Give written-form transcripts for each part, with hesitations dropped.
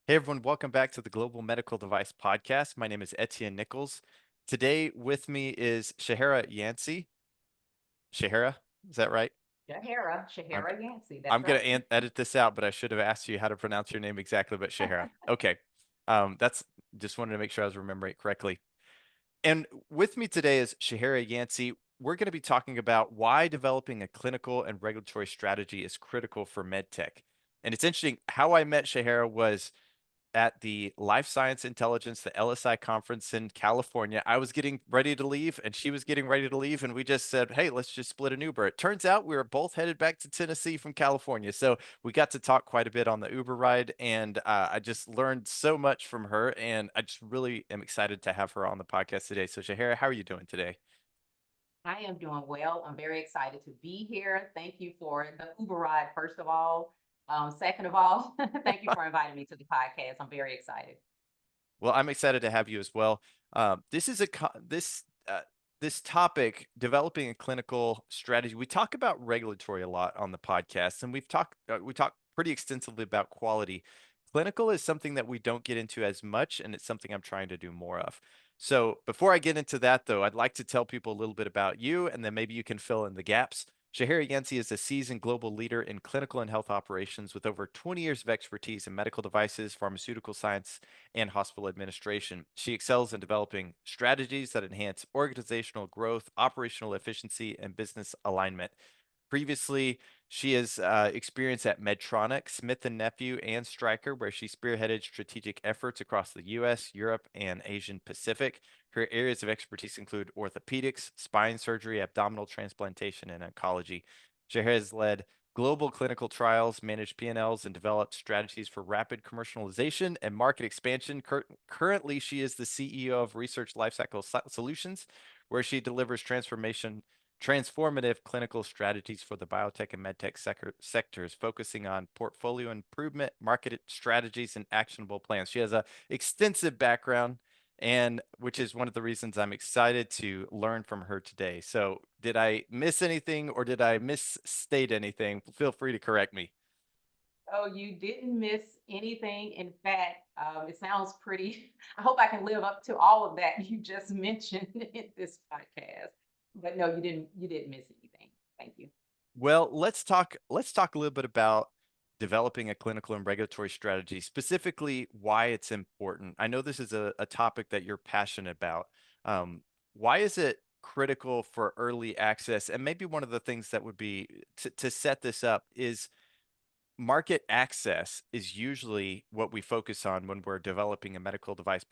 Hey everyone, welcome back to the Global Medical Device Podcast. My name is Etienne Nichols. Today with me is Shaherah Yancy. Shaherah, is that right? I'm Shaherah Yancy. I'm That's gonna right. edit this out, but I should have asked you how to pronounce your name exactly. But Shaherah, okay. That's just wanted to make sure I was remembering it correctly. And with me today is Shaherah Yancy. We're going to be talking about why developing a clinical and regulatory strategy is critical for MedTech. And it's interesting how I met Shaherah was at the Life Science Intelligence, the LSI conference in California. I was getting ready to leave and she was getting ready to leave. And we just said, hey, let's just split an Uber. It turns out we were both headed back to Tennessee from California. So we got to talk quite a bit on the Uber ride. And I just learned so much from her. And I just really am excited to have her on the podcast today. So, Shahara, how are you doing today? I am doing well. I'm very excited to be here. Thank you for the Uber ride, first of all. Second of all, thank you for inviting me to the podcast. I'm very excited. Well, I'm excited to have you as well. This is a this topic, developing a clinical strategy. We talk about regulatory a lot on the podcast, and we talk pretty extensively about quality. Clinical is something that we don't get into as much, and it's something I'm trying to do more of. So before I get into that, though, I'd like to tell people a little bit about you, and then maybe you can fill in the gaps. Shaherah Yancy is a seasoned global leader in clinical and health operations with over 20 years of expertise in medical devices, pharmaceutical science, and hospital administration. She excels in developing strategies that enhance organizational growth, operational efficiency, and business alignment. Previously, she has experience at Medtronic, Smith& and Nephew, and Stryker, where she spearheaded strategic efforts across the U.S., Europe, and Asian Pacific. Her areas of expertise include orthopedics, spine surgery, abdominal transplantation, and oncology. Shahar has led global clinical trials, managed P&Ls, and developed strategies for rapid commercialization and market expansion. Currently, she is the CEO of Research Lifecycle Solutions, where she delivers transformative clinical strategies for the biotech and medtech sectors, focusing on portfolio improvement, market strategies, and actionable plans. She has an extensive background, and which is one of the reasons I'm excited to learn from her today. So, did I miss anything or did I misstate anything? Feel free to correct me. Oh, you didn't miss anything. In fact, it sounds pretty. I hope I can live up to all of that you just mentioned in this podcast. But no, you didn't. You didn't miss anything. Thank you. Well, let's talk a little bit about developing a clinical and regulatory strategy, specifically why it's important. I know this is a topic that you're passionate about. Why is it critical for early access? And maybe one of the things that would be to set this up is market access is usually what we focus on when we're developing a medical device,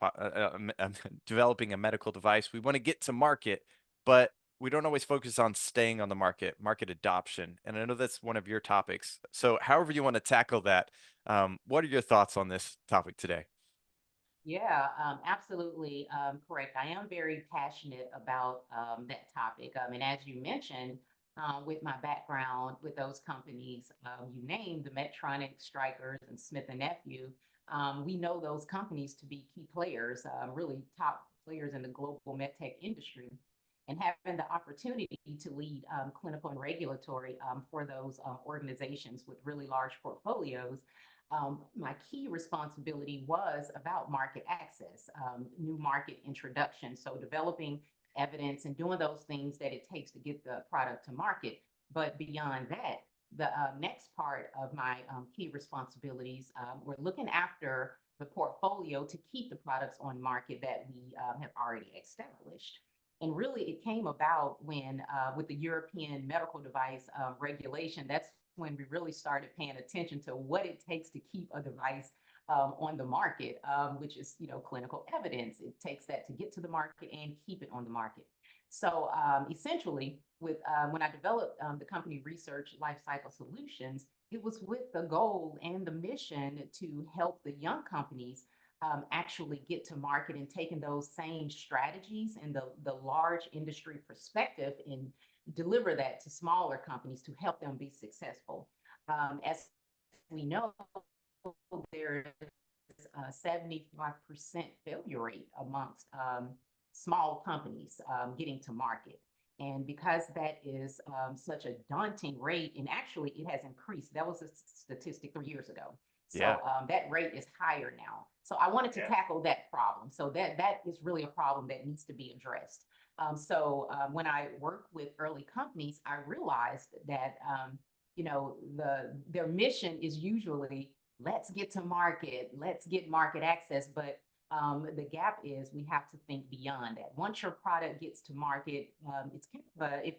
developing a medical device. We want to get to market, but we don't always focus on staying on the market adoption. And I know that's one of your topics. So, however you want to tackle that, what are your thoughts on this topic today? Yeah, absolutely correct. I am very passionate about that topic. And as you mentioned, with my background with those companies you named, the Medtronic, Strykers, and Smith and Nephew, we know those companies to be key players, really top players in the global medtech industry. And having the opportunity to lead clinical and regulatory for those organizations with really large portfolios, my key responsibility was about market access, new market introduction. So developing evidence and doing those things that it takes to get the product to market. But beyond that, the next part of my key responsibilities, we're looking after the portfolio to keep the products on market that we have already established. And really, it came about when, with the European medical device regulation, that's when we really started paying attention to what it takes to keep a device on the market, which is, clinical evidence. It takes that to get to the market and keep it on the market. So essentially, with when I developed the company Research Lifecycle Solutions, it was with the goal and the mission to help the young companies actually get to market and taking those same strategies and the large industry perspective and deliver that to smaller companies to help them be successful. As we know, there is a 75% failure rate amongst small companies getting to market. And because that is such a daunting rate, and actually it has increased, that was a statistic 3 years ago. Yeah. So that rate is higher now. So I wanted to Yeah. tackle that problem. So that is really a problem that needs to be addressed. When I work with early companies, I realized that their mission is usually let's get to market, let's get market access, but the gap is we have to think beyond that. Once your product gets to market, it's kind of if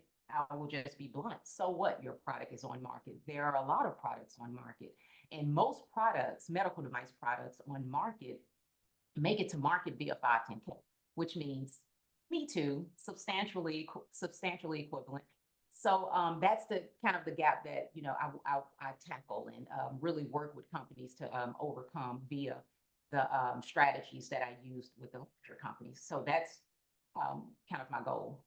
I will just be blunt, so what your product is on market? There are a lot of products on market, and most products, medical device products on market, make it to market via 510K, which means me too, substantially equivalent. So that's the kind of the gap that I tackle and really work with companies to overcome via the strategies that I used with the larger companies. So that's kind of my goal.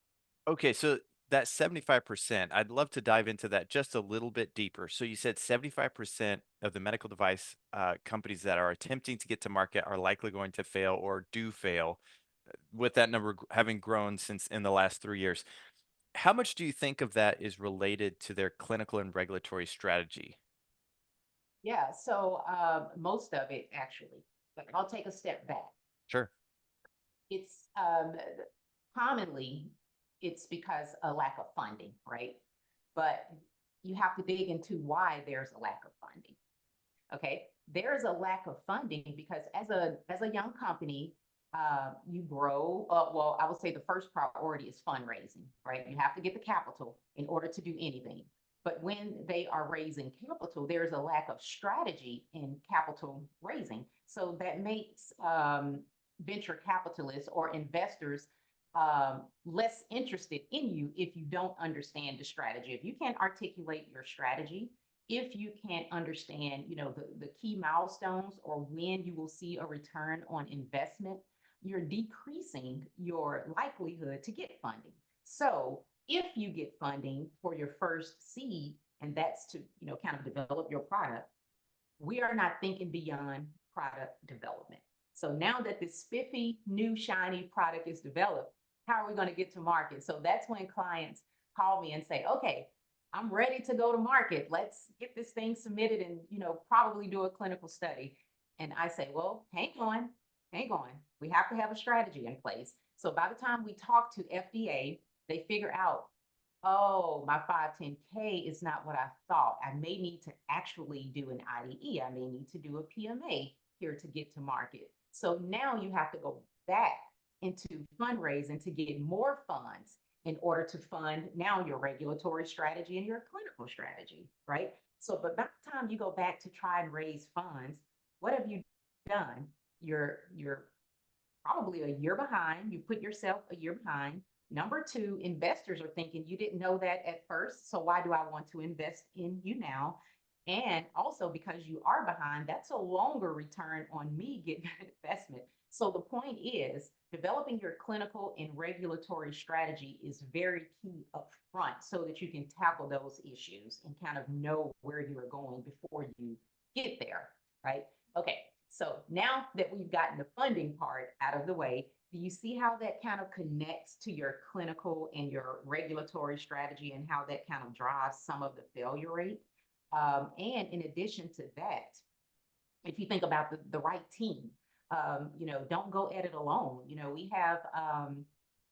Okay, so that 75%, I'd love to dive into that just a little bit deeper. So you said 75% of the medical device companies that are attempting to get to market are likely going to fail or do fail, with that number having grown since in the last 3 years. How much do you think of that is related to their clinical and regulatory strategy? Yeah, so most of it actually, but I'll take a step back. Sure. It's commonly it's because a lack of funding, right? But you have to dig into why there's a lack of funding. Okay, there's a lack of funding because as a young company, you grow. Well, I would say the first priority is fundraising, right? You have to get the capital in order to do anything. But when they are raising capital, there's a lack of strategy in capital raising. So that makes venture capitalists or investors less interested in you if you don't understand the strategy. If you can't articulate your strategy, if you can't understand, the key milestones or when you will see a return on investment, you're decreasing your likelihood to get funding. So if you get funding for your first seed, and that's to, kind of develop your product, we are not thinking beyond product development. So now that this spiffy, new, shiny product is developed, how are we going to get to market? So that's when clients call me and say, okay, I'm ready to go to market. Let's get this thing submitted and, probably do a clinical study. And I say, well, hang on, hang on. We have to have a strategy in place. So by the time we talk to FDA, they figure out, oh, my 510K is not what I thought. I may need to actually do an IDE. I may need to do a PMA here to get to market. So now you have to go back into fundraising to get more funds in order to fund now your regulatory strategy and your clinical strategy, right? So, but by the time you go back to try and raise funds, what have you done? You're probably a year behind. You put yourself a year behind. Number two, investors are thinking you didn't know that at first. So why do I want to invest in you now? And also because you are behind, that's a longer return on me getting an investment. So the point is developing your clinical and regulatory strategy is very key up front so that you can tackle those issues and kind of know where you are going before you get there, right? Okay, so now that we've gotten the funding part out of the way, do you see how that kind of connects to your clinical and your regulatory strategy and how that kind of drives some of the failure rate? And in addition to that, if you think about the right team, don't go at it alone.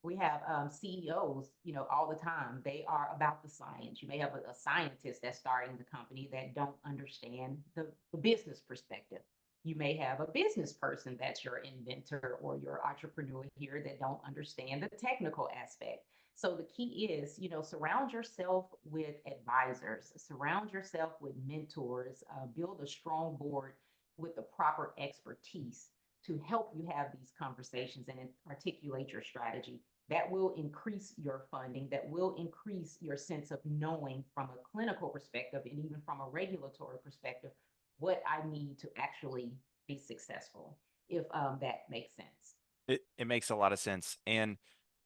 We have CEOs, all the time. They are about the science. You may have a scientist that's starting the company that don't understand the business perspective. You may have a business person that's your inventor or your entrepreneur here that don't understand the technical aspect. So the key is, surround yourself with advisors, surround yourself with mentors, build a strong board with the proper expertise to help you have these conversations and articulate your strategy. That will increase your funding, that will increase your sense of knowing from a clinical perspective and even from a regulatory perspective what I need to actually be successful, if that makes sense. It makes a lot of sense. And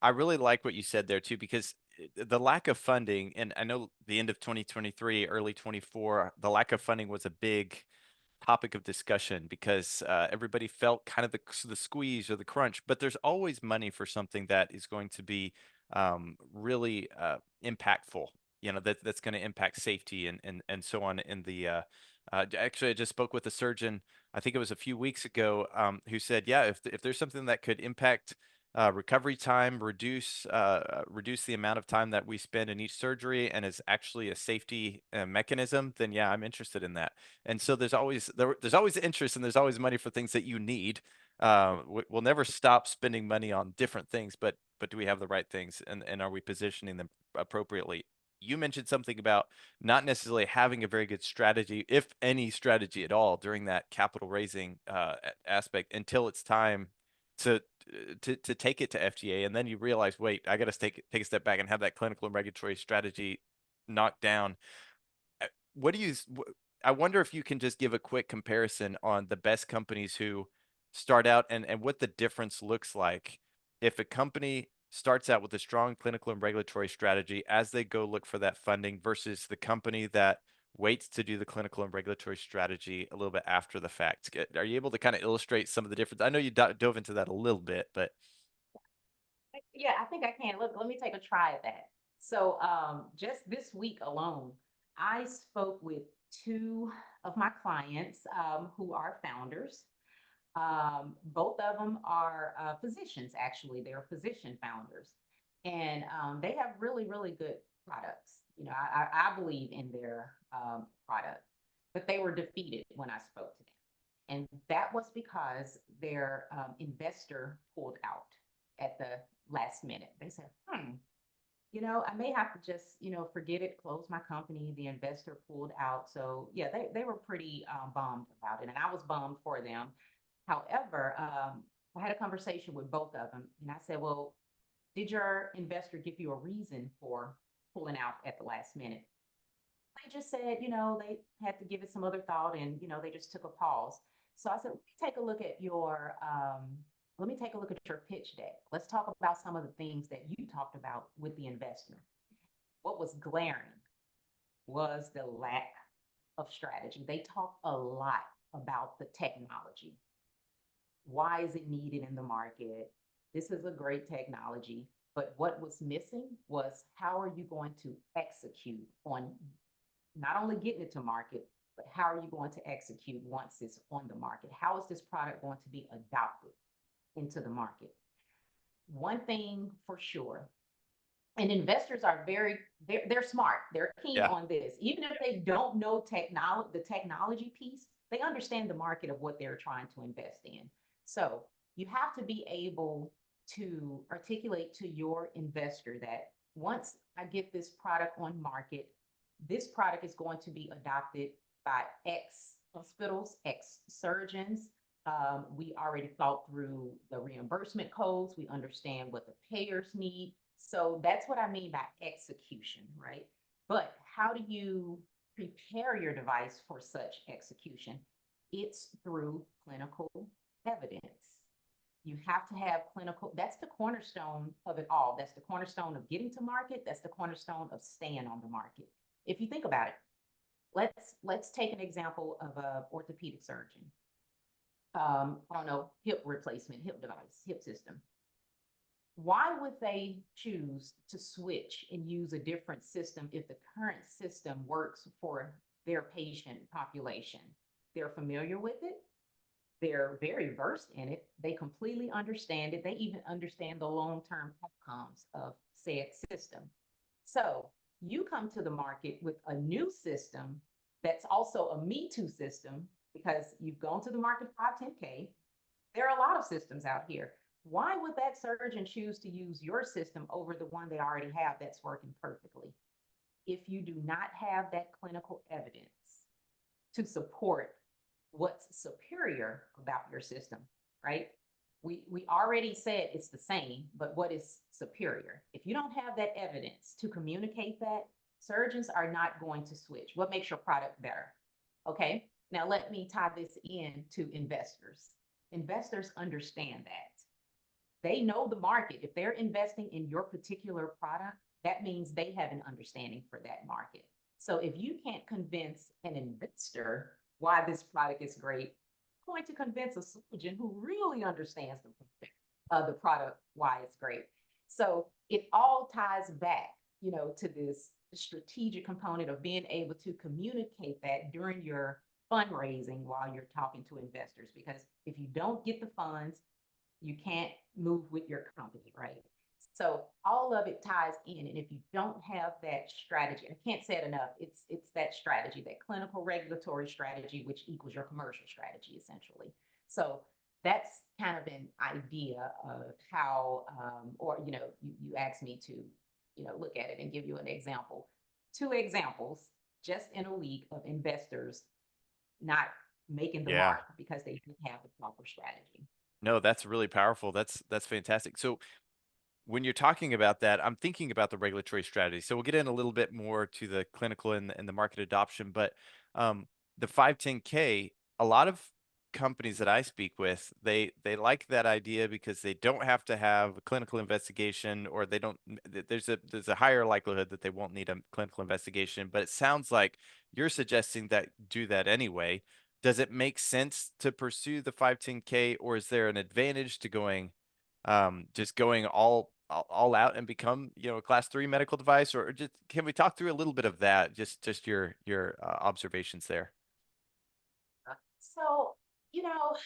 I really like what you said there too, because the lack of funding, and I know the end of 2023, early 24, the lack of funding was a big topic of discussion because everybody felt kind of the squeeze or the crunch, but there's always money for something that is going to be really impactful, that's going to impact safety and so on in the Actually, I just spoke with a surgeon, I think it was a few weeks ago, who said, yeah, if there's something that could impact recovery time, reduce the amount of time that we spend in each surgery, and is actually a safety mechanism, then yeah, I'm interested in that. And so there's always interest, and there's always money for things that you need. We'll never stop spending money on different things, but do we have the right things, and are we positioning them appropriately? You mentioned something about not necessarily having a very good strategy, if any strategy at all, during that capital raising aspect until it's time to to take it to FDA, and then you realize, wait, I got to take a step back and have that clinical and regulatory strategy knocked down. What do you? I wonder if you can just give a quick comparison on the best companies who start out, and what the difference looks like if a company starts out with a strong clinical and regulatory strategy as they go look for that funding versus the company that waits to do the clinical and regulatory strategy a little bit after the fact. Are you able to kind of illustrate some of the difference? I know you dove into that a little bit, but Yeah, I think I can. Look, let me take a try at that. So, just this week alone, I spoke with two of my clients who are founders. Both of them are physicians, actually. They're physician founders. And they have really, really good products. You know, I believe in their product, but they were defeated when I spoke to them. And that was because their investor pulled out at the last minute. They said, I may have to just, forget it, close my company. The investor pulled out. So, yeah, they were pretty bummed about it. And I was bummed for them. However, I had a conversation with both of them, and I said, well, did your investor give you a reason for pulling out at the last minute? They just said, they had to give it some other thought, and they just took a pause. So I said, let me take a look at your pitch deck. Let's talk about some of the things that you talked about with the investor. What was glaring was the lack of strategy. They talked a lot about the technology. Why is it needed in the market? This is a great technology. But what was missing was, how are you going to execute on not only getting it to market, but how are you going to execute once it's on the market? How is this product going to be adopted into the market? One thing for sure, and investors are they're smart. They're keen yeah, on this. Even if they don't know the technology piece, they understand the market of what they're trying to invest in. So you have to be able to articulate to your investor that once I get this product on market, this product is going to be adopted by X hospitals, X surgeons. We already thought through the reimbursement codes. We understand what the payers need. So that's what I mean by execution, right? But how do you prepare your device for such execution? It's through clinical evidence. You have to have clinical, that's the cornerstone of it all. That's the cornerstone of getting to market. That's the cornerstone of staying on the market. If you think about it, let's take an example of a orthopedic surgeon. I don't know, hip replacement, hip device, hip system. Why would they choose to switch and use a different system if the current system works for their patient population? They're familiar with it. They're very versed in it. They completely understand it. They even understand the long-term outcomes of said system. So you come to the market with a new system that's also a Me Too system, because you've gone to the market 510K. There are a lot of systems out here. Why would that surgeon choose to use your system over the one they already have that's working perfectly? If you do not have that clinical evidence to support what's superior about your system, right? We already said it's the same, but what is superior? If you don't have that evidence to communicate that, surgeons are not going to switch. What makes your product better? Okay, now let me tie this in to investors. Investors understand that. They know the market. If they're investing in your particular product, that means they have an understanding for that market. So if you can't convince an investor why this product is great, you're going to convince a surgeon who really understands the product, why it's great. So it all ties back, to this strategic component of being able to communicate that during your fundraising while you're talking to investors, because if you don't get the funds, you can't move with your company, right? So all of it ties in. And if you don't have that strategy, I can't say it enough, it's that strategy, that clinical regulatory strategy, which equals your commercial strategy essentially. So that's kind of an idea of how, or you asked me to, look at it and give you an example. Two examples just in a week of investors not making the Yeah. mark because they didn't have the proper strategy. No, that's really powerful. That's fantastic. So when you're talking about that, I'm thinking about the regulatory strategy. So we'll get in a little bit more to the clinical and the market adoption, but um, the 510K, a lot of companies that I speak with, they like that idea because they don't have to have a clinical investigation, or they don't. There's a higher likelihood that they won't need a clinical investigation. But it sounds like you're suggesting that do that anyway. Does it make sense to pursue the 510K, or is there an advantage to just going all out and become a class 3 medical device? Or just can we talk through a little bit of that, just your observations there? So, you know,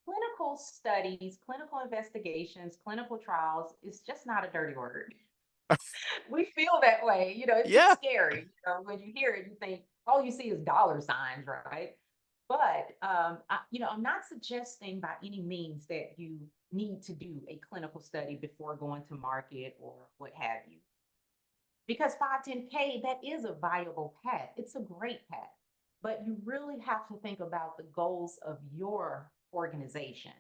clinical studies, clinical investigations, clinical trials is just not a dirty word. We feel that way. It gets Yeah. scary. When you hear it, you think all you see is dollar signs, right? But I'm not suggesting by any means that you need to do a clinical study before going to market or what have you. Because 510K, that is a viable path. It's a great path. But you really have to think about the goals of your organization.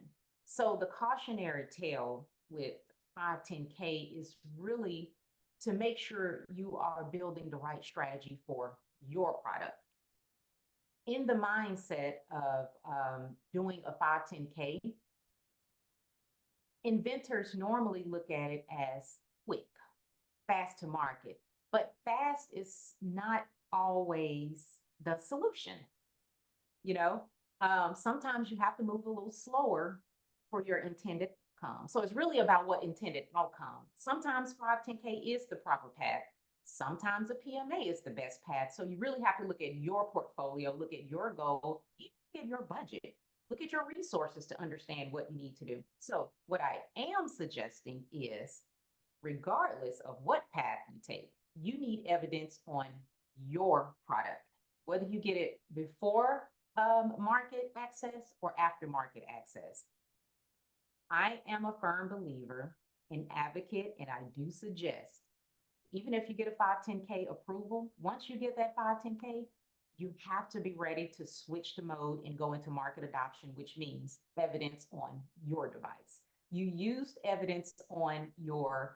So the cautionary tale with 510K is really to make sure you are building the right strategy for your product. In the mindset of doing a 510K, inventors normally look at it as quick, fast to market. But fast is not always the solution. You know, sometimes you have to move a little slower for your intended outcome. So it's really about what intended outcome. Sometimes 510K is the proper path. Sometimes a PMA is the best path. So you really have to look at your portfolio, look at your goal, look at your budget, look at your resources to understand what you need to do. So what I am suggesting is, regardless of what path you take, you need evidence on your product, whether you get it before market access or after market access. I am a firm believer, an advocate, and I do suggest, even if you get a 510K approval, once you get that 510K, you have to be ready to switch to mode and go into market adoption, which means evidence on your device. You used evidence on your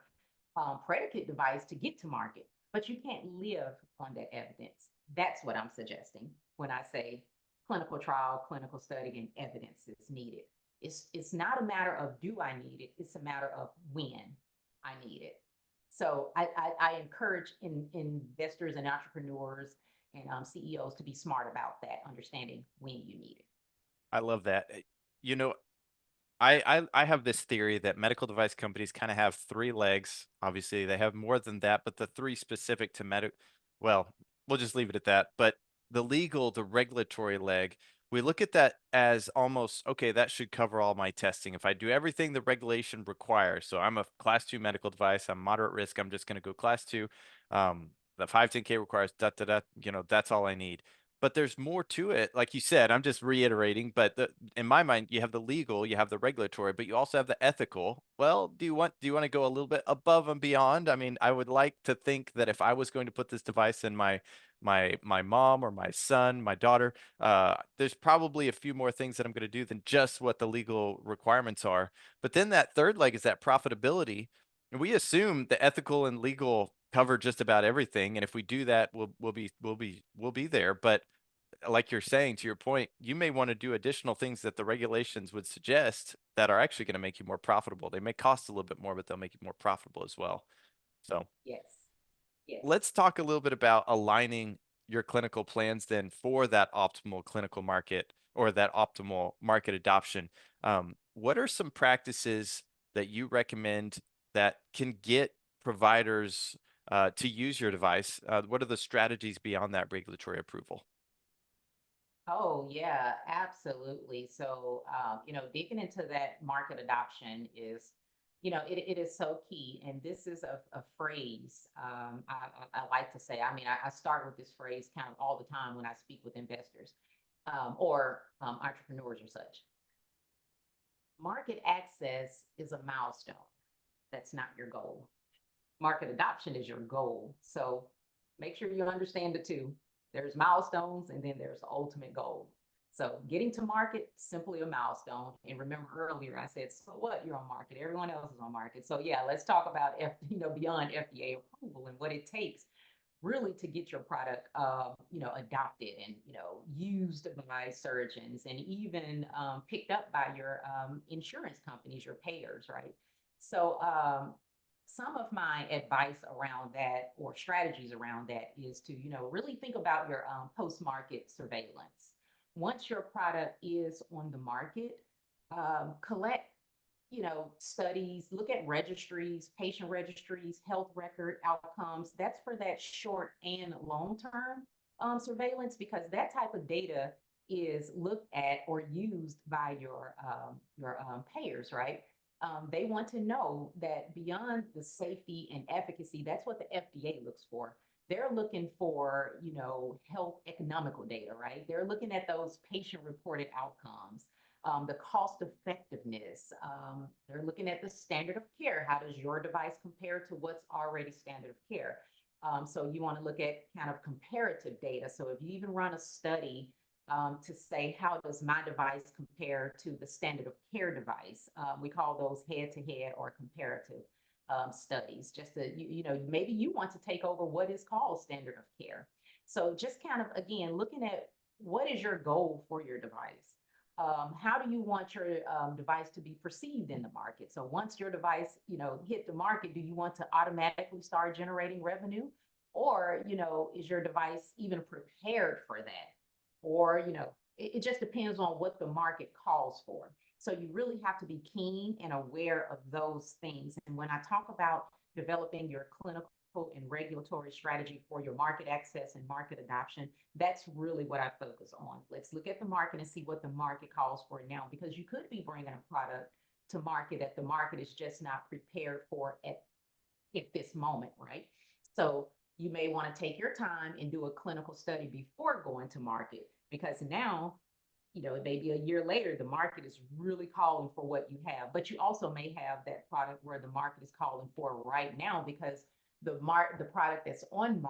predicate device to get to market, but you can't live on that evidence. That's what I'm suggesting when I say clinical trial, clinical study, and evidence is needed. It's not a matter of do I need it, it's a matter of when I need it. So I encourage investors and entrepreneurs and CEOs to be smart about that, understanding when you need it. I love that. You know, I have this theory that medical device companies kind of have three legs. Obviously, they have more than that, but the three specific to well, we'll just leave it at that. But the regulatory leg, we look at that as almost okay, that should cover all my testing. If I do everything the regulation requires, so I'm a class 2 medical device, I'm moderate risk, I'm just going to go class 2. The 510K requires da da da, that's all I need. But there's more to it. Like you said, I'm just reiterating, but in my mind, you have the legal, you have the regulatory, but you also have the ethical. Well, do you want to go a little bit above and beyond? I mean, I would like to think that if I was going to put this device in my mom or my son, my daughter, there's probably a few more things that I'm going to do than just what the legal requirements are. But then that third leg is that profitability. And we assume the ethical and legal cover just about everything, and if we do that, we'll be there. But like you're saying, to your point, you may want to do additional things that the regulations would suggest that are actually going to make you more profitable. They may cost a little bit more, but they'll make you more profitable as well. So Yes, yes. let's talk a little bit about aligning your clinical plans then for that optimal clinical market or that optimal market adoption. What are some practices that you recommend that can get providers to use your device? What are the strategies beyond that regulatory approval? Oh, yeah, absolutely. So, digging into that market adoption is, it is so key. And this is a phrase I like to say. I mean, I start with this phrase kind of all the time when I speak with investors or entrepreneurs or such. Market access is a milestone. That's not your goal. Market adoption is your goal. So make sure you understand the two. There's milestones and then there's the ultimate goal. So getting to market, simply a milestone. And remember earlier I said, so what? You're on market. Everyone else is on market. So yeah, let's talk about beyond FDA approval and what it takes really to get your product adopted and used by surgeons and even picked up by your insurance companies, your payers, right? So some of my advice around that or strategies around that is to really think about your post-market surveillance. Once your product is on the market, collect studies, look at registries, patient registries, health record outcomes. That's for that short and long term surveillance because that type of data is looked at or used by your payers, right? They want to know that beyond the safety and efficacy, that's what the FDA looks for. They're looking for, health economical data, right? They're looking at those patient reported outcomes, the cost effectiveness. They're looking at the standard of care. How does your device compare to what's already standard of care? So you want to look at kind of comparative data. So if you even run a study to say, how does my device compare to the standard of care device? We call those head-to-head or comparative studies. Just to, maybe you want to take over what is called standard of care. So just kind of, again, looking at what is your goal for your device? How do you want your device to be perceived in the market? So once your device, hit the market, do you want to automatically start generating revenue? Or, is your device even prepared for that? Or, it just depends on what the market calls for. So you really have to be keen and aware of those things. And when I talk about developing your clinical and regulatory strategy for your market access and market adoption, that's really what I focus on. Let's look at the market and see what the market calls for now, because you could be bringing a product to market that the market is just not prepared for at this moment, right? So you may want to take your time and do a clinical study before going to market, because now, maybe a year later, the market is really calling for what you have. But you also may have that product where the market is calling for right now because the product that's on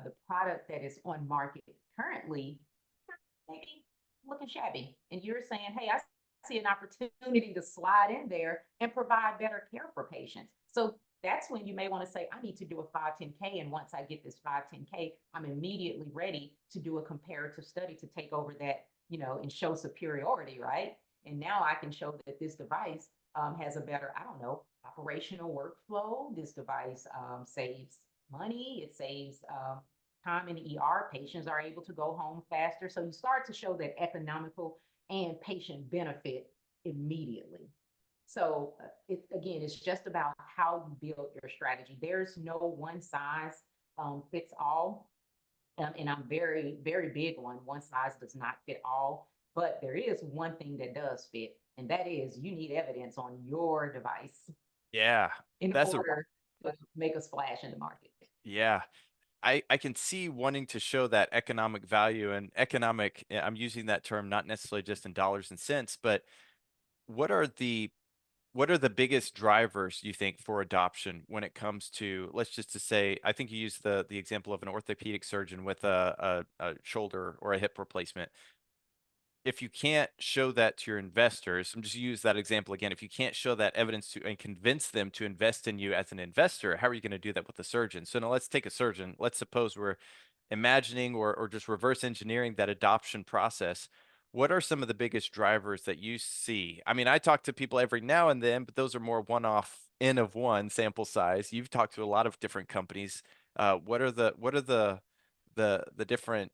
the product that is on market currently maybe looking shabby, and you're saying, hey, I see an opportunity to slide in there and provide better care for patients. So that's when you may want to say, I need to do a 510K. And once I get this 510K, I'm immediately ready to do a comparative study to take over that, and show superiority, right? And now I can show that this device has a better, I don't know, operational workflow. This device saves money, it saves time in the ER. Patients are able to go home faster. So you start to show that economical and patient benefit immediately. So again, it's just about how you build your strategy. There's no one size fits all. And I'm very, very big on one size does not fit all. But there is one thing that does fit, and that is you need evidence on your device Yeah, in that's a order to make a splash in the market. yeah. I can see wanting to show that economic value and economic. I'm using that term not necessarily just in dollars and cents, but what are the what are the biggest drivers you think for adoption when it comes to, let's just to say, I think you used the example of an orthopedic surgeon with a shoulder or a hip replacement. If you can't show that to your investors, I'm just use that example again. If you can't show that evidence to and convince them to invest in you as an investor, how are you going to do that with the surgeon? So now let's take a surgeon. Let's suppose we're imagining or just reverse engineering that adoption process. What are some of the biggest drivers that you see? I mean, I talk to people every now and then, but those are more one-off N of one sample size. You've talked to a lot of different companies. What are the different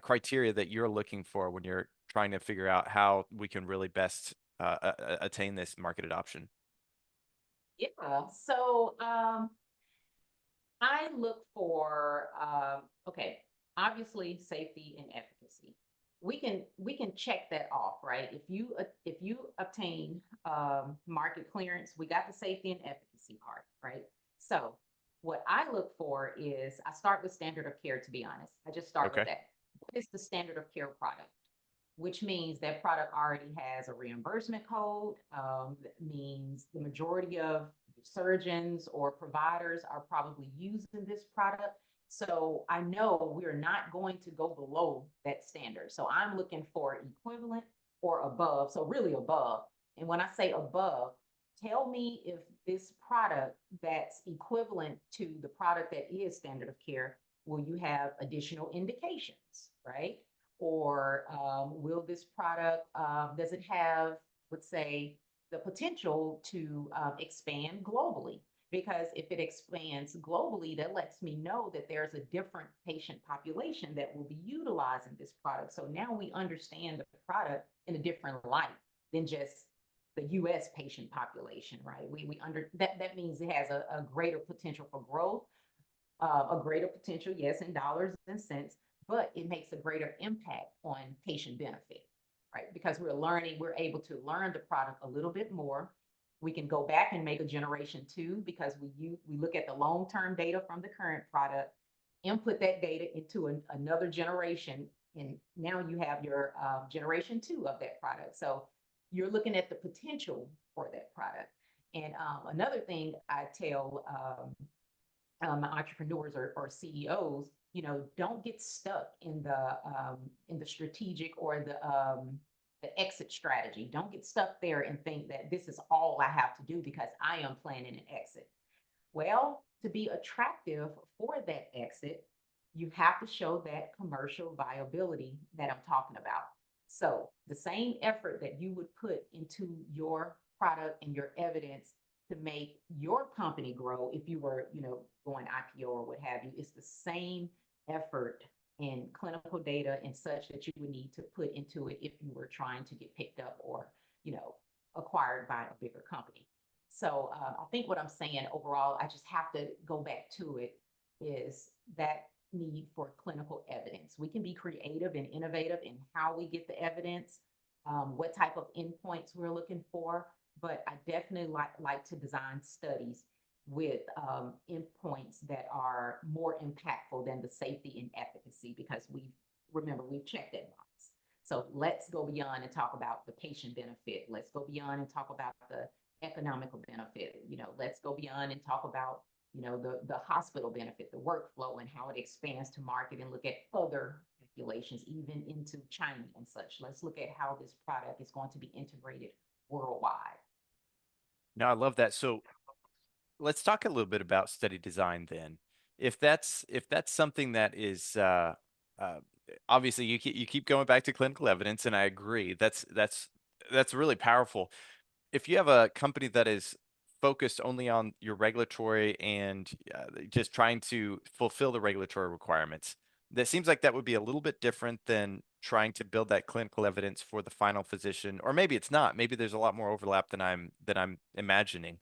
criteria that you're looking for when you're trying to figure out how we can really best attain this market adoption? Yeah. So I look for, okay, obviously safety and efficacy. we can check that off, right? If you obtain market clearance, we got the safety and efficacy part, right? So what I look for is I start with standard of care, to be honest. I just start with Okay. that. What is the standard of care product? Which means that product already has a reimbursement code. That means the majority of surgeons or providers are probably using this product. So I know we're not going to go below that standard. So I'm looking for equivalent or above. So really above. And when I say above, tell me if this product that's equivalent to the product that is standard of care, will you have additional indications, right? Or will this product, does it have, let's say, the potential to expand globally? Because if it expands globally, that lets me know that there's a different patient population that will be utilizing this product. So now we understand the product in a different light than just the US patient population, right? We under that means it has a greater potential for growth, a greater potential, yes, in dollars and cents, but it makes a greater impact on patient benefit, right? Because we're able to learn the product a little bit more. We can go back and make a generation two because we look at the long term data from the current product, input that data into another generation, and now you have your generation two of that product. So you're looking at the potential for that product. And another thing I tell entrepreneurs or CEOs, don't get stuck in the strategic or the exit strategy. Don't get stuck there and think that this is all I have to do because I am planning an exit. Well, to be attractive for that exit, you have to show that commercial viability that I'm talking about. So the same effort that you would put into your product and your evidence to make your company grow if you were, going IPO or what have you, it's the same effort and clinical data and such that you would need to put into it if you were trying to get picked up or, acquired by a bigger company. So I think what I'm saying overall, I just have to go back to it, is that need for clinical evidence. We can be creative and innovative in how we get the evidence, what type of endpoints we're looking for, but I definitely like to design studies with endpoints that are more impactful than the safety and efficacy because we've checked that box. So let's go beyond and talk about the patient benefit. Let's go beyond and talk about the economical benefit. Let's go beyond and talk about the hospital benefit, the workflow, and how it expands to market and look at other populations, even into China and such. Let's look at how this product is going to be integrated worldwide. No, I love that. So let's talk a little bit about study design then. If that's something that is uh, obviously you keep going back to clinical evidence, and I agree. That's really powerful. If you have a company that is focused only on your regulatory and just trying to fulfill the regulatory requirements, that seems like that would be a little bit different than trying to build that clinical evidence for the final physician. Or maybe it's not. Maybe there's a lot more overlap than I'm imagining.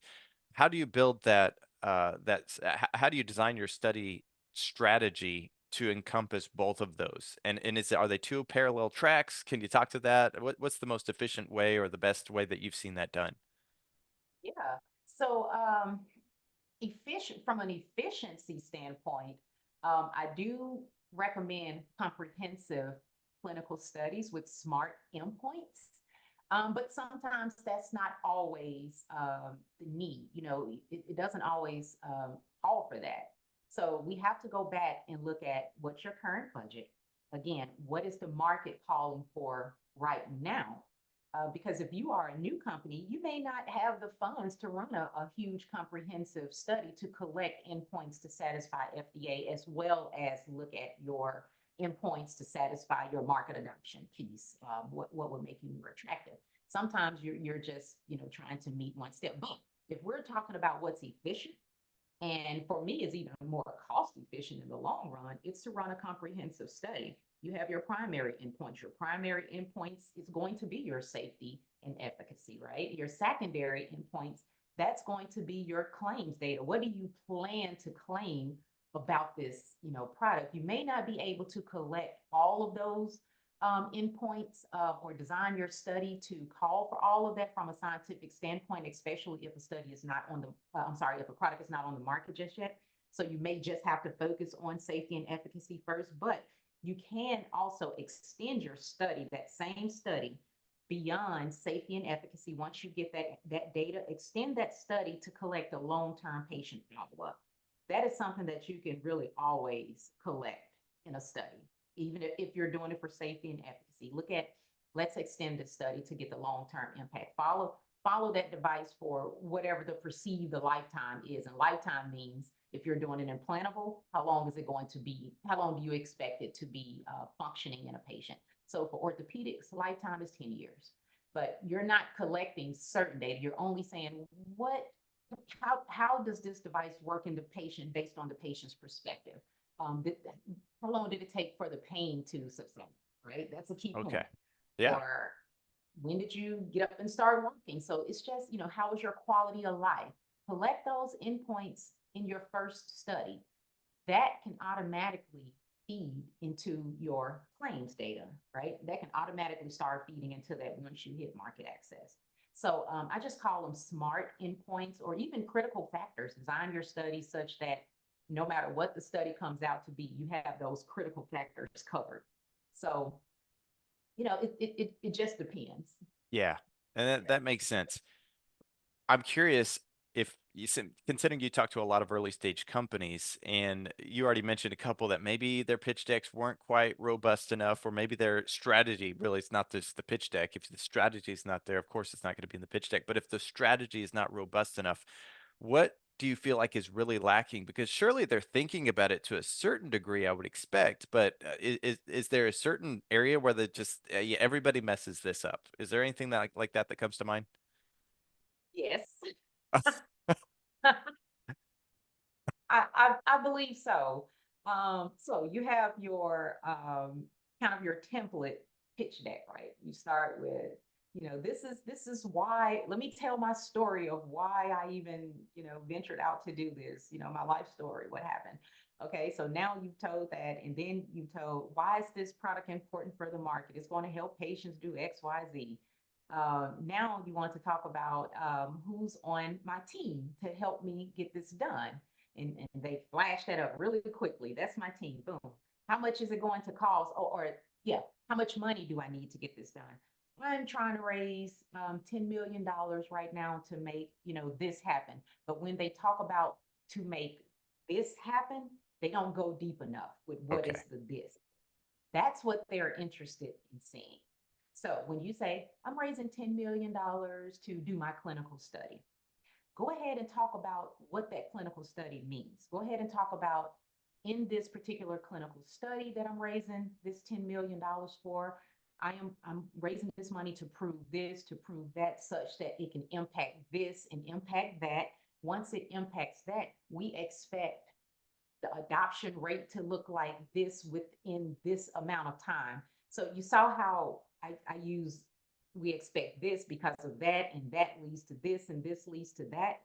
How do you build that? How do you design your study strategy to encompass both of those? And are they two parallel tracks? Can you talk to that? What's the most efficient way or the best way that you've seen that done? Yeah. So efficient from an efficiency standpoint, I do recommend comprehensive clinical studies with smart endpoints. But sometimes that's not always the need. It doesn't always call for that. So we have to go back and look at what's your current budget. Again, what is the market calling for right now? Because if you are a new company, you may not have the funds to run a huge comprehensive study to collect endpoints to satisfy FDA, as well as look at your endpoints to satisfy your market adoption piece. What would make you more attractive? Sometimes you're just trying to meet one step. But if we're talking about what's efficient, and for me, is even more cost efficient in the long run, it's to run a comprehensive study. You have your primary endpoints. Your primary endpoints is going to be your safety and efficacy, right? Your secondary endpoints, that's going to be your claims data. What do you plan to claim about this, product? You may not be able to collect all of those endpoints or design your study to call for all of that from a scientific standpoint, especially if a study is not on the, I'm sorry, if a product is not on the market just yet. So you may just have to focus on safety and efficacy first, but you can also extend your study, that same study, beyond safety and efficacy. Once you get that data, extend that study to collect a long-term patient follow-up. That is something that you can really always collect in a study, even if you're doing it for safety and efficacy. Look at, let's extend the study to get the long-term impact. Follow that device for whatever the perceived the lifetime is. And lifetime means if you're doing an implantable, how long is it going to be? How long do you expect it to be functioning in a patient? So for orthopedics, lifetime is 10 years. But you're not collecting certain data. You're only saying what, how does this device work in the patient based on the patient's perspective? How long did it take for the pain to subside? Right, that's a key Okay. point. Yeah. Or when did you get up and start working? So it's just, how is your quality of life? Collect those endpoints in your first study. That can automatically feed into your claims data, right? That can automatically start feeding into that once you hit market access. So I just call them smart endpoints or even critical factors. Design your study such that no matter what the study comes out to be, you have those critical factors covered. So, it just depends. Yeah. And that makes sense. I'm curious if considering you talk to a lot of early stage companies and you already mentioned a couple that maybe their pitch decks weren't quite robust enough, or maybe their strategy really is not just the pitch deck. If the strategy is not there, of course, it's not going to be in the pitch deck. But if the strategy is not robust enough, what do you feel like is really lacking? Because surely they're thinking about it to a certain degree, I would expect. But is there a certain area where they just yeah, everybody messes this up? Is there anything that like that that comes to mind? Yes. I believe so. So you have your kind of your template pitch deck, right? You start with, this is why. Let me tell my story of why I even, ventured out to do this. My life story, what happened. Okay, so now you've told that, and then you told why is this product important for the market? It's going to help patients do X, Y, Z. Now you want to talk about who's on my team to help me get this done. And they flash that up really quickly. That's my team. Boom. How much is it going to cost? Or yeah, how much money do I need to get this done? I'm trying to raise $10 million right now to make, this happen. But when they talk about to make this happen, they don't go deep enough with what Okay. is the this. That's what they're interested in seeing. So when you say, I'm raising $10 million to do my clinical study, go ahead and talk about what that clinical study means. Go ahead and talk about in this particular clinical study that I'm raising this $10 million for, I'm raising this money to prove this, to prove that, such that it can impact this and impact that. Once it impacts that, we expect the adoption rate to look like this within this amount of time. So you saw how I use we expect this because of that, and that leads to this, and this leads to that.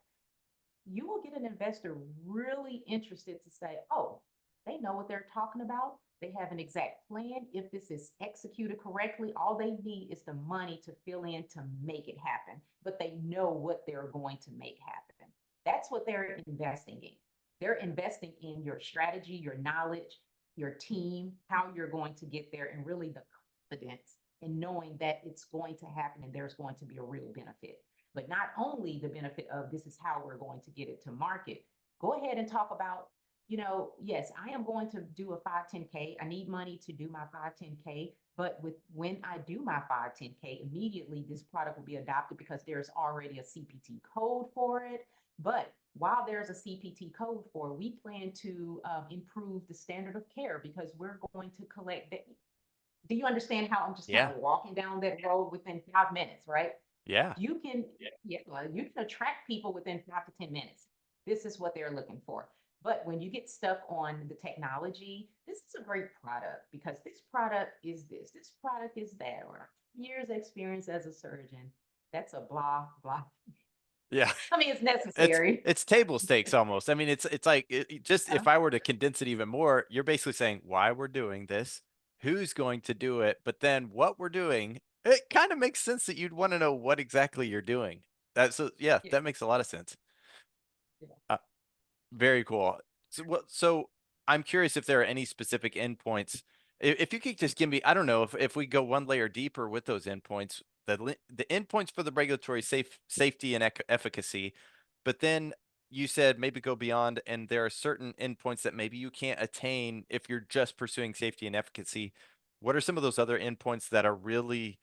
You will get an investor really interested to say, oh, they know what they're talking about. They have an exact plan. If this is executed correctly, all they need is the money to fill in to make it happen. But they know what they're going to make happen. That's what they're investing in. They're investing in your strategy, your knowledge, your team, how you're going to get there, and really the confidence in knowing that it's going to happen and there's going to be a real benefit. But not only the benefit of this is how we're going to get it to market, go ahead and talk about, yes, I am going to do a 510K. I need money to do my 510K. But when I do my 510K, immediately this product will be adopted because there's already a CPT code for it. But while there's a CPT code for it, we plan to improve the standard of care because we're going to collect that. Do you understand how I'm just kind Yeah. of walking down that road within 5 minutes, right? Yeah. You can, yeah, well, you can attract people within 5 to 10 minutes. This is what they're looking for. But when you get stuck on the technology, this is a great product because this product is this product is that, or years experience as a surgeon. That's a blah, blah. Yeah. I mean, it's It's necessary. it's table stakes almost. I mean, it's like just Uh, if I were to condense it even more, you're basically saying why we're doing this. who's going to do it, but then what we're doing, it kind of makes sense that you'd want to know what exactly you're doing. That's so yeah, Yeah, that makes a lot of sense. yeah, Uh, Very cool. So I'm curious if there are any specific endpoints. If you could just give me, I don't know, if we go one layer deeper with those endpoints, the endpoints for the regulatory safety and efficacy, but then you said maybe go beyond, and there are certain endpoints that maybe you can't attain if you're just pursuing safety and efficacy. What are some of those other endpoints that are really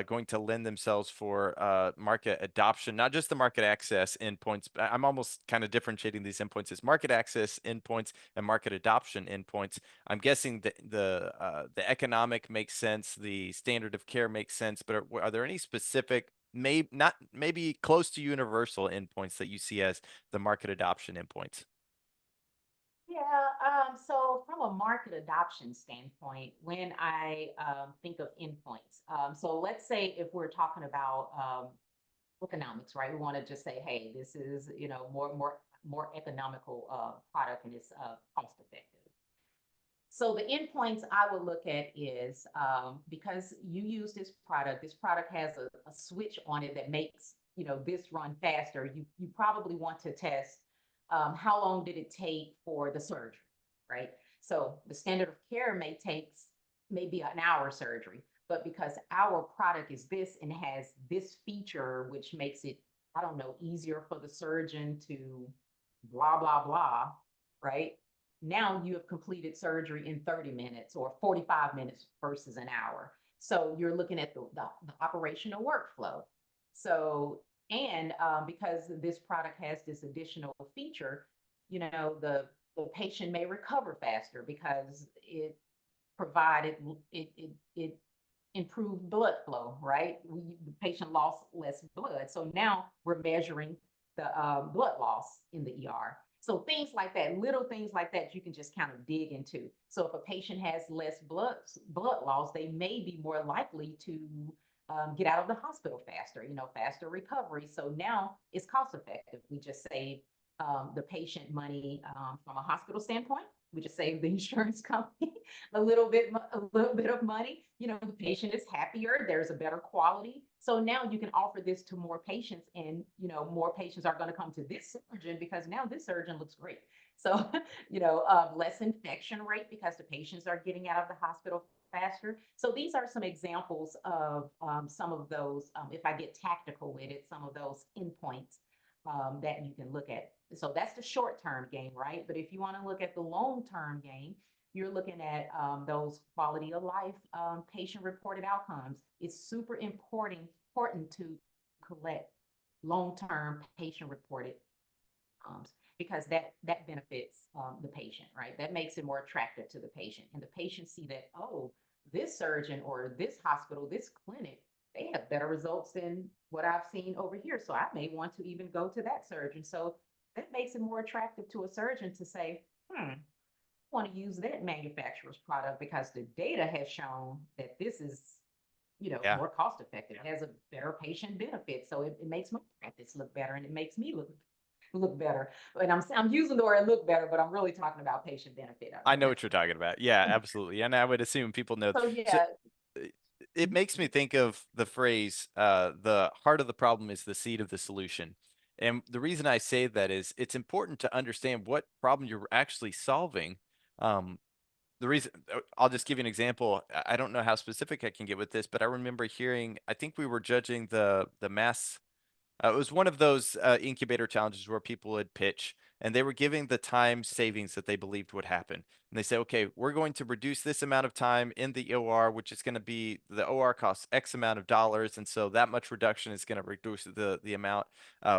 going to lend themselves for market adoption, not just the market access endpoints. But I'm almost kind of differentiating these endpoints as market access endpoints and market adoption endpoints. I'm guessing that the economic makes sense, the standard of care makes sense, but are there any specific, maybe not maybe close to universal endpoints that you see as the market adoption endpoints? yeah. So from a market adoption standpoint, when I think of endpoints, so let's say if we're talking about economics, right? We want to just say, hey, this is more economical product and it's cost effective. So the endpoints I would look at is because you use this product has a switch on it that makes this run faster. You probably want to test how long did it take for the surgery, right? So the standard of care maybe an hour surgery, but because our product is this and has this feature, which makes it, I don't know, easier for the surgeon to blah blah blah, right? Now you have completed surgery in 30 minutes or 45 minutes versus an hour. So you're looking at the operational workflow. So, and because this product has this additional feature, the patient may recover faster because it provided it improved blood flow, right? The patient lost less blood. So now we're measuring the blood loss in the ER. So things like that, little things like that, you can just kind of dig into. So if a patient has less blood loss, they may be more likely to get out of the hospital faster, faster recovery. So now it's cost effective. We just save the patient money from a hospital standpoint. We just save the insurance company a little bit of money. The patient is happier. There's a better quality. So now you can offer this to more patients, and more patients are going to come to this surgeon because now this surgeon looks great. So less infection rate because the patients are getting out of the hospital faster. So these are some examples of some of those. If I get tactical with it, some of those endpoints that you can look at. So that's the short term game, right? But if you want to look at the long term game, you're looking at those quality of life patient reported outcomes. It's super important to collect long term patient reported outcomes because that benefits the patient, right? That makes it more attractive to the patient, and the patient see that, oh, this surgeon or this hospital, this clinic, they have better results than what I've seen over here. So I may want to even go to that surgeon. So that makes it more attractive to a surgeon to say, I want to use that manufacturer's product because the data has shown that this is, Yeah, more cost effective. It has a better patient benefit. So it makes my practice look better and it makes me look better. And I'm using the word look better, but I'm really talking about patient benefit. I know what you're talking about. Yeah, absolutely. And I would assume people know. So So yeah. uh, it makes me think of the phrase, the heart of the problem is the seed of the solution. And the reason I say that is it's important to understand what problem you're actually solving. Um, the reason I'll just give you an example. I don't know how specific I can get with this, but I remember hearing, I think we were judging the mass it was one of those incubator challenges where people would pitch and they were giving the time savings that they believed would happen. And they say, okay, we're going to reduce this amount of time in the OR, which is going to be the OR costs X amount of dollars. And so that much reduction is going to reduce the amount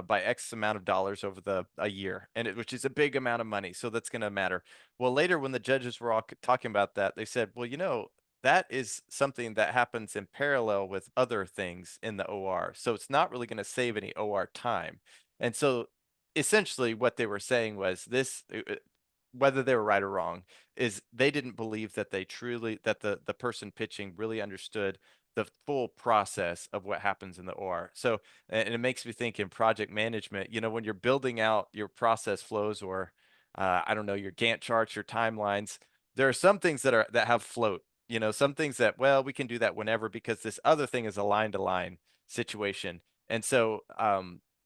by X amount of dollars over a year, which is a big amount of money. So that's going to matter. Well, later when the judges were all talking about that, they said, well, that is something that happens in parallel with other things in the OR. So it's not really going to save any OR time. And so essentially what they were saying was whether they were right or wrong, is they didn't believe that the person pitching really understood the full process of what happens in the OR. So, and it makes me think in project management, when you're building out your process flows or I don't know, your Gantt charts, your timelines, there are some things that have float You know, some things that, well, we can do that whenever because this other thing is a line to line situation. And so,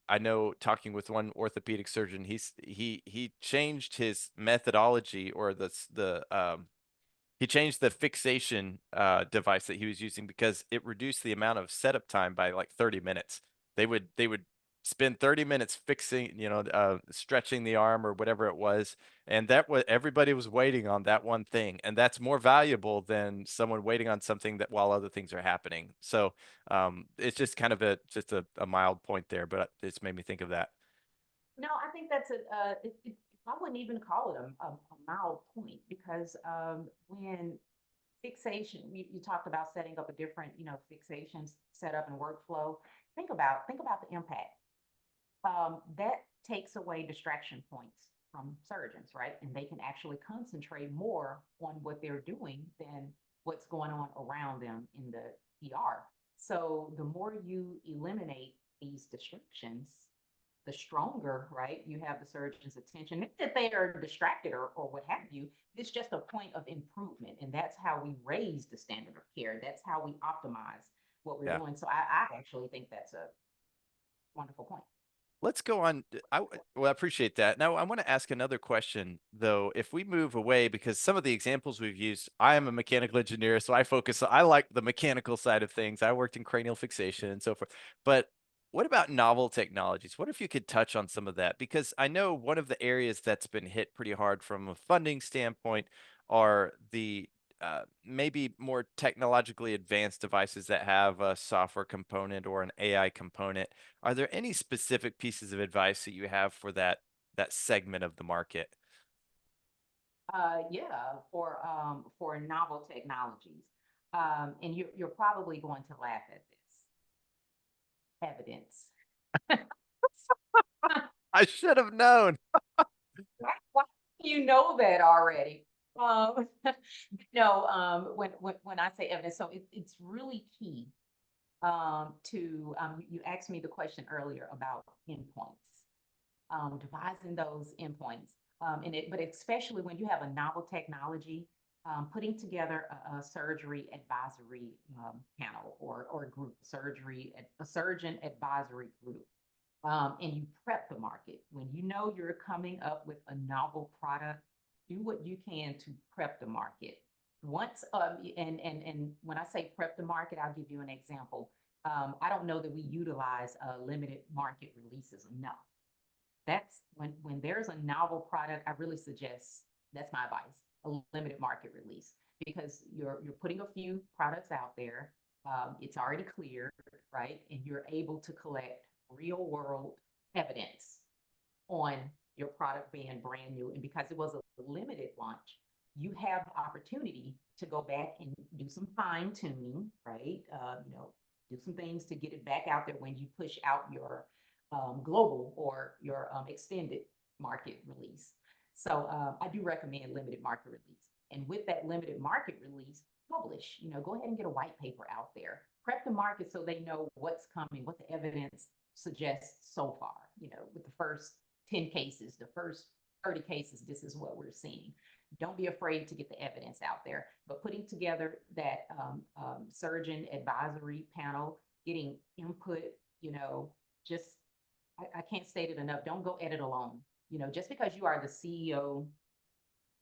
I know talking with one orthopedic surgeon, he changed his methodology or he changed the fixation device that he was using because it reduced the amount of setup time by like 30 minutes. They would spend 30 minutes fixing, stretching the arm or whatever it was, and that was everybody was waiting on that one thing, and that's more valuable than someone waiting on something that while other things are happening. So it's just kind of a mild point there, but it's made me think of that. No, I think that's I wouldn't even call it a mild point because when fixation, you talked about setting up a different, fixation setup and workflow. Think about the impact. That takes away distraction points from surgeons, right? And they can actually concentrate more on what they're doing than what's going on around them in the ER. So the more you eliminate these distractions, the stronger, right, you have the surgeon's attention. Not that they are distracted or what have you. It's just a point of improvement. And that's how we raise the standard of care. That's how we optimize what we're Yeah. doing. So I actually think that's a wonderful point. Let's go on. Well, I appreciate that. Now, I want to ask another question, though. If we move away, because some of the examples we've used, I am a mechanical engineer, so I like the mechanical side of things. I worked in cranial fixation and so forth. But what about novel technologies? What if you could touch on some of that? Because I know one of the areas that's been hit pretty hard from a funding standpoint are the maybe more technologically advanced devices that have a software component or an AI component. Are there any specific pieces of advice that you have for that segment of the market? Yeah, for novel technologies, and you're probably going to laugh at this evidence. I should have known. Why do you know that already? Um, no, when I say evidence, so it's really key to you asked me the question earlier about endpoints, devising those endpoints. But especially when you have a novel technology, putting together a surgery advisory panel or group, a surgeon advisory group, and you prep the market. When you know you're coming up with a novel product, do what you can to prep the market. Once, and when I say prep the market, I'll give you an example. I don't know that we utilize limited market releases enough. That's when there's a novel product, I really suggest that's my advice, a limited market release because you're putting a few products out there. It's already cleared, right? And you're able to collect real world evidence on your product being brand new. And because it was a limited launch, you have the opportunity to go back and do some fine tuning, right? Do some things to get it back out there when you push out your global or your extended market release. So I do recommend limited market release. And with that limited market release, publish, go ahead and get a white paper out there. Prep the market so they know what's coming, what the evidence suggests so far. With the first 10 cases, the first 30 cases, this is what we're seeing. Don't be afraid to get the evidence out there, but putting together that surgeon advisory panel, getting input, just I can't state it enough. Don't go at it alone. Just because you are the CEO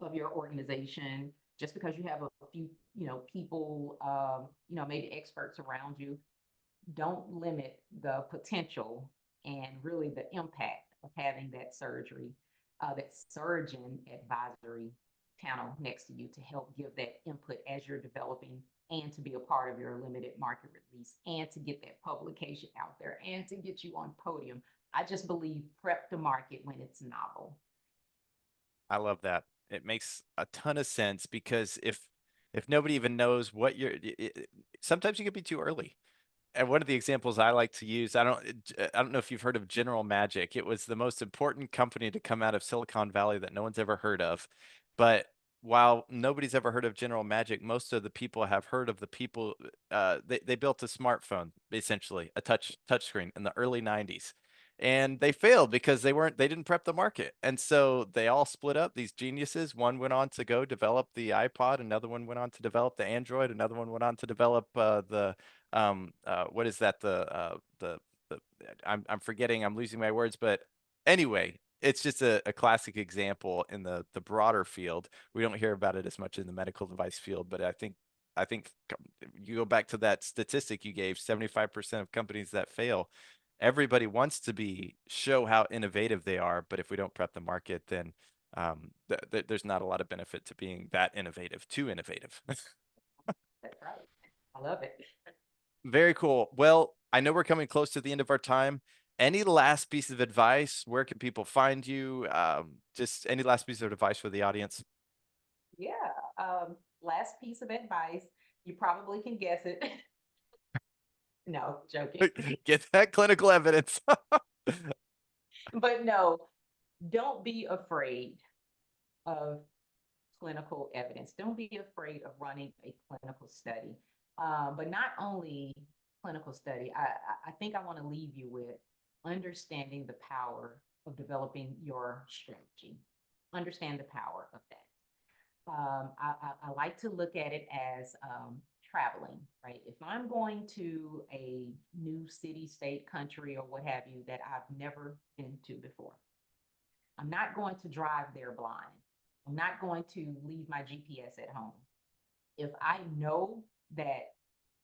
of your organization, just because you have a few, people, maybe experts around you, don't limit the potential and really the impact of having that surgeon advisory panel next to you to help give that input as you're developing and to be a part of your limited market release and to get that publication out there and to get you on podium. I just believe prep the market when it's novel. I love that. It makes a ton of sense because if nobody even knows what sometimes you could be too early. And one of the examples I like to use, I don't know if you've heard of General Magic. It was the most important company to come out of Silicon Valley that no one's ever heard of. But while nobody's ever heard of General Magic, most of the people have heard of the people. They built a smartphone, essentially a touchscreen in the early '90s, and they failed because they didn't prep the market. And so they all split up, these geniuses. One went on to go develop the iPod, another one went on to develop the Android, another one went on to develop the what is that, the I'm forgetting, I'm losing my words, but anyway, it's just a classic example in the broader field. We don't hear about it as much in the medical device field, but I think you go back to that statistic you gave, 75% of companies that fail, everybody wants to be show how innovative they are, but if we don't prep the market, then there's not a lot of benefit to being that innovative, too innovative. That's right. I love it. Very cool. Well, I know we're coming close to the end of our time. Any last piece of advice? Where can people find you? Just any last piece of advice for the audience? Yeah. Last piece of advice. You probably can guess it. No, joking. Get that clinical evidence. But no, don't be afraid of clinical evidence. Don't be afraid of running a clinical study. But not only clinical study, I think I want to leave you with understanding the power of developing your strategy. Understand the power of that. I like to look at it as traveling, right? If I'm going to a new city, state, country, or what have you that I've never been to before, I'm not going to drive there blind. I'm not going to leave my GPS at home. If I know that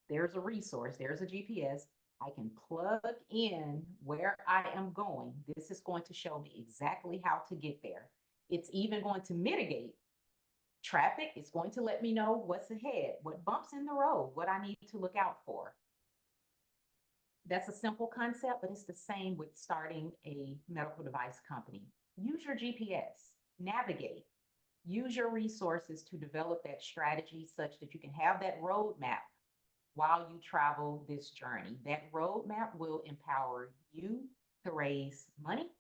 there's a resource, there's a GPS, I can plug in where I am going. This is going to show me exactly how to get there. It's even going to mitigate traffic. It's going to let me know what's ahead, what bumps in the road, what I need to look out for. That's a simple concept, but it's the same with starting a medical device company. Use your GPS, navigate, use your resources to develop that strategy such that you can have that roadmap while you travel this journey. That roadmap will empower you to raise money.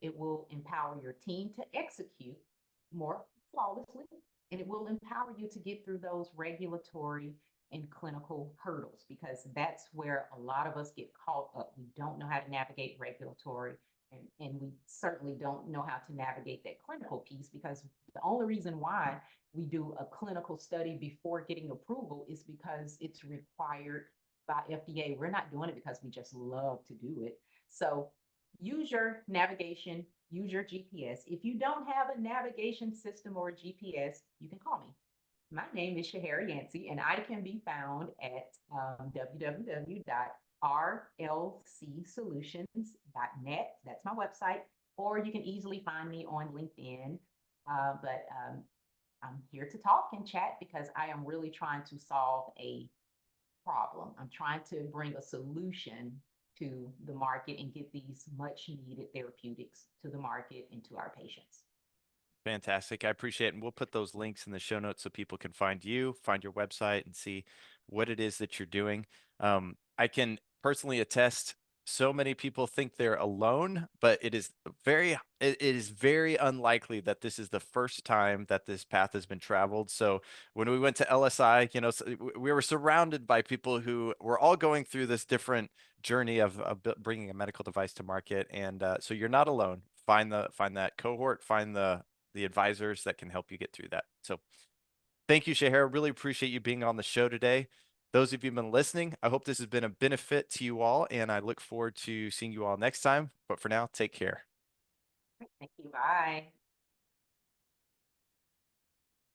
It will empower your team to execute more flawlessly, and it will empower you to get through those regulatory and clinical hurdles because that's where a lot of us get caught up. We don't know how to navigate regulatory, and we certainly don't know how to navigate that clinical piece because the only reason why we do a clinical study before getting approval is because it's required by FDA. We're not doing it because we just love to do it. So use your navigation, use your GPS. If you don't have a navigation system or a GPS, you can call me. My name is Shaherah Yancy, and I can be found at www.rlcsolutions.net. That's my website. Or you can easily find me on LinkedIn. But I'm here to talk and chat because I am really trying to solve a problem. I'm trying to bring a solution to the market and get these much needed therapeutics to the market and to our patients. Fantastic. I appreciate it. And we'll put those links in the show notes so people can find you, find your website, and see what it is that you're doing. I can personally attest, so many people think they're alone, but it is very unlikely that this is the first time that this path has been traveled. So when we went to LSI, we were surrounded by people who were all going through this different journey of bringing a medical device to market. And so you're not alone. Find that cohort, find the advisors that can help you get through that. So thank you, Shahara. Really appreciate you being on the show today. Those of you who've been listening, I hope this has been a benefit to you all, and I look forward to seeing you all next time. But for now, take care. Thank you. Bye.